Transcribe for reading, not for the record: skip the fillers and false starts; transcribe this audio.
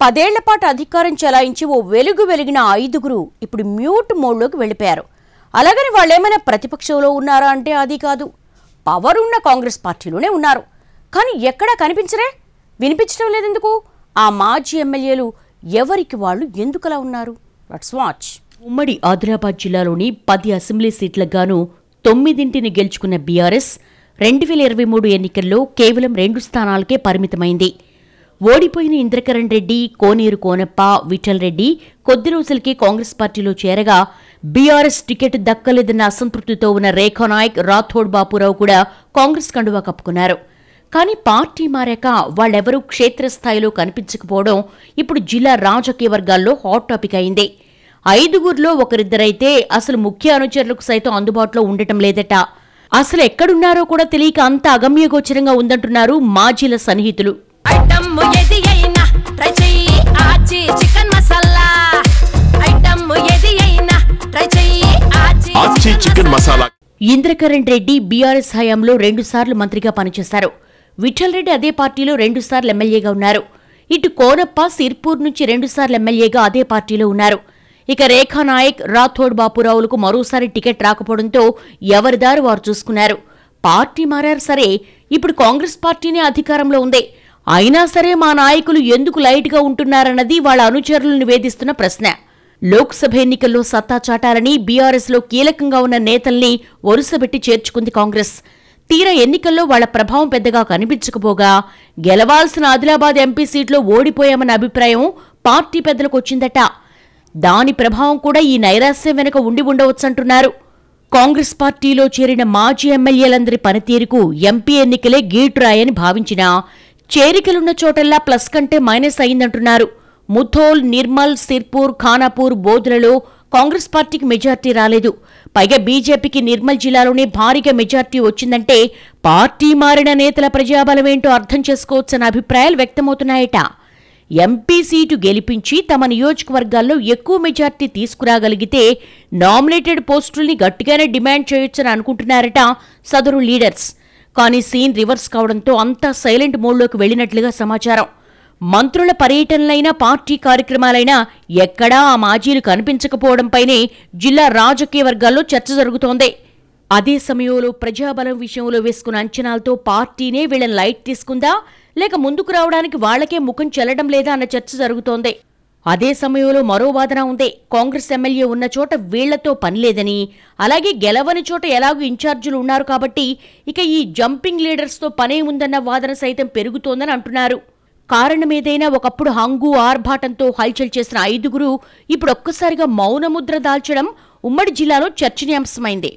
10 ఏళ్ల పాటు అధికారం చెలాయించి ఓ వెలుగు వెలిగిన 5గురు ఇప్పుడు మ్యూట్ మోడ్లోకి వెళ్ళిపోయారు. అలాగని వాళ్ళేమైనా ప్రతిపక్షంలో ఉన్నారా అంటే అది కాదు. పవర్ ఉన్న కాంగ్రెస్ పార్టీలోనే ఉన్నారు. కానీ ఎక్కడా కనిపించరే, వినిపించడం లేదెందుకు? ఆ మాజీ ఎమ్మెల్యేలు ఎవరికి వాళ్ళు ఎందుకలా ఉన్నారు? Let's watch. ఉమ్మడి ఆదిలాబాద్ జిల్లాలోని 10 అసెంబ్లీ సీట్లకు గాను 9ని గెలుచుకున్న బీఆర్ఎస్ 2023 ఎన్నికల్లో కేవలం 2 స్థానాలకే పరిమితమైంది. ఓడిపోయిన ఇంద్రకరణ్ రెడ్డి, కోనేరు కోనప్ప, విఠల్ రెడ్డి కొద్ది రోజులకే కాంగ్రెస్ పార్టీలో చేరగా బీఆర్ఎస్ టికెట్ దక్కలేదన్న అసంతృప్తితో ఉన్న రేఖానాయక్, రాథోడ్ బాపురావు కూడా కాంగ్రెస్ కండువా కప్పుకున్నారు. కానీ పార్టీ మారాక వాళ్ళెవరూ క్షేత్రస్థాయిలో కనిపించకపోవడం ఇప్పుడు జిల్లా రాజకీయ వర్గాల్లో హాట్ టాపిక్ అయింది. 5గురిలో ఒకరిద్దరైతే అసలు ముఖ్య అనుచరులకు సైతం అందుబాటులో ఉండటం లేదట. అసలు ఎక్కడున్నారో కూడా తెలియక అంత అగమ్యగోచరంగా ఉందంటున్నారు మాజీల సన్నిహితులు. ఇంద్రకరణ్ రెడ్డి బీఆర్ఎస్ హయాంలో 2 సార్లు మంత్రిగా పనిచేశారు. విఠల్ రెడ్డి అదే పార్టీలో 2 సార్లు ఎమ్మెల్యేగా ఉన్నారు. ఇటు కోనప్ప సిర్పూర్ నుంచి 2 సార్లు ఎమ్మెల్యేగా అదే పార్టీలో ఉన్నారు. ఇక రేఖానాయక్, రాథోడ్ బాపురావులకు మరోసారి టికెట్ రాకపోవడంతో ఎవరిదారు వారు చూసుకున్నారు. పార్టీ మారారు సరే, ఇప్పుడు కాంగ్రెస్ పార్టీనే అధికారంలో ఉంది. అయినా సరే మా నాయకులు ఎందుకు లైట్గా ఉంటున్నారన్నది వాళ్ళ అనుచరులను వేధిస్తున్న ప్రశ్న. లోక్సభ ఎన్నికల్లో సత్తా చాటాలని బీఆర్ఎస్లో కీలకంగా ఉన్న నేతల్ని వరుసబెట్టి చేర్చుకుంది కాంగ్రెస్. తీరా ఎన్నికల్లో వాళ్ల ప్రభావం పెద్దగా కనిపించకపోగా గెలవాల్సిన ఆదిలాబాద్ ఎంపీ సీట్లో ఓడిపోయామన్న అభిప్రాయం పార్టీ పెద్దలకు వచ్చిందట. దాని ప్రభావం కూడా ఈ నైరాశ్యం వెనుక ఉండి ఉండవచ్చంటున్నారు. కాంగ్రెస్ పార్టీలో చేరిన మాజీ ఎమ్మెల్యేలందరి పనితీరుకు ఎంపీ ఎన్నికలే గీటురాయని భావించినా చేరికలున్న చోటల్లా ప్లస్ కంటే మైనస్ అయిందంటున్నారు. ముథోల్, నిర్మల్, సిర్పూర్, ఖానాపూర్, బోధులలో కాంగ్రెస్ పార్టీకి మెజార్టీ రాలేదు. పైగా బీజేపీకి నిర్మల్ జిల్లాలోనే భారీగా మెజార్టీ వచ్చిందంటే పార్టీ మారిన నేతల ప్రజాబలమేంటో అర్థం చేసుకోవచ్చన్న అభిప్రాయాలు వ్యక్తమవుతున్నాయట. ఎంపీ సీటు గెలిపించి తమ నియోజకవర్గాల్లో ఎక్కువ మెజార్టీ తీసుకురాగలిగితే నామినేటెడ్ పోస్టుల్ని గట్టిగానే డిమాండ్ చేయొచ్చని అనుకుంటున్నారట సదరు లీడర్స్. కానీ సీన్ రివర్స్ కావడంతో అంతా సైలెంట్ మోడ్లోకి వెళ్లినట్లుగా సమాచారం. మంత్రుల పర్యటనలైనా పార్టీ కార్యక్రమాలైనా ఎక్కడా ఆ మాజీలు కనిపించకపోవడంపైనే జిల్లా రాజకీయ వర్గాల్లో చర్చ జరుగుతోంది. అదే సమయంలో ప్రజాబలం విషయంలో వేసుకున్న అంచనాలతో పార్టీనే వీళ్ళని లైట్ తీసుకుందా, లేక ముందుకు రావడానికి వాళ్లకే ముఖం చెల్లడం లేదా అన్న చర్చ జరుగుతోంది. అదే సమయంలో మరో వాదన ఉంది. కాంగ్రెస్ ఎమ్మెల్యే ఉన్న చోట వీళ్లతో పనిలేదని, అలాగే గెలవని చోట ఎలాగూ ఇన్ఛార్జీలు ఉన్నారు కాబట్టి ఇక ఈ జంపింగ్ లీడర్స్తో పనే ఉందన్న వాదన సైతం పెరుగుతోందని అంటున్నారు. కారణమేదైనా ఒకప్పుడు హంగు ఆర్భాటంతో హల్చల్ చేసిన 5గురు ఇప్పుడు ఒక్కసారిగా మౌనముద్ర దాల్చడం ఉమ్మడి జిల్లాలో చర్చనీయాంశమైంది.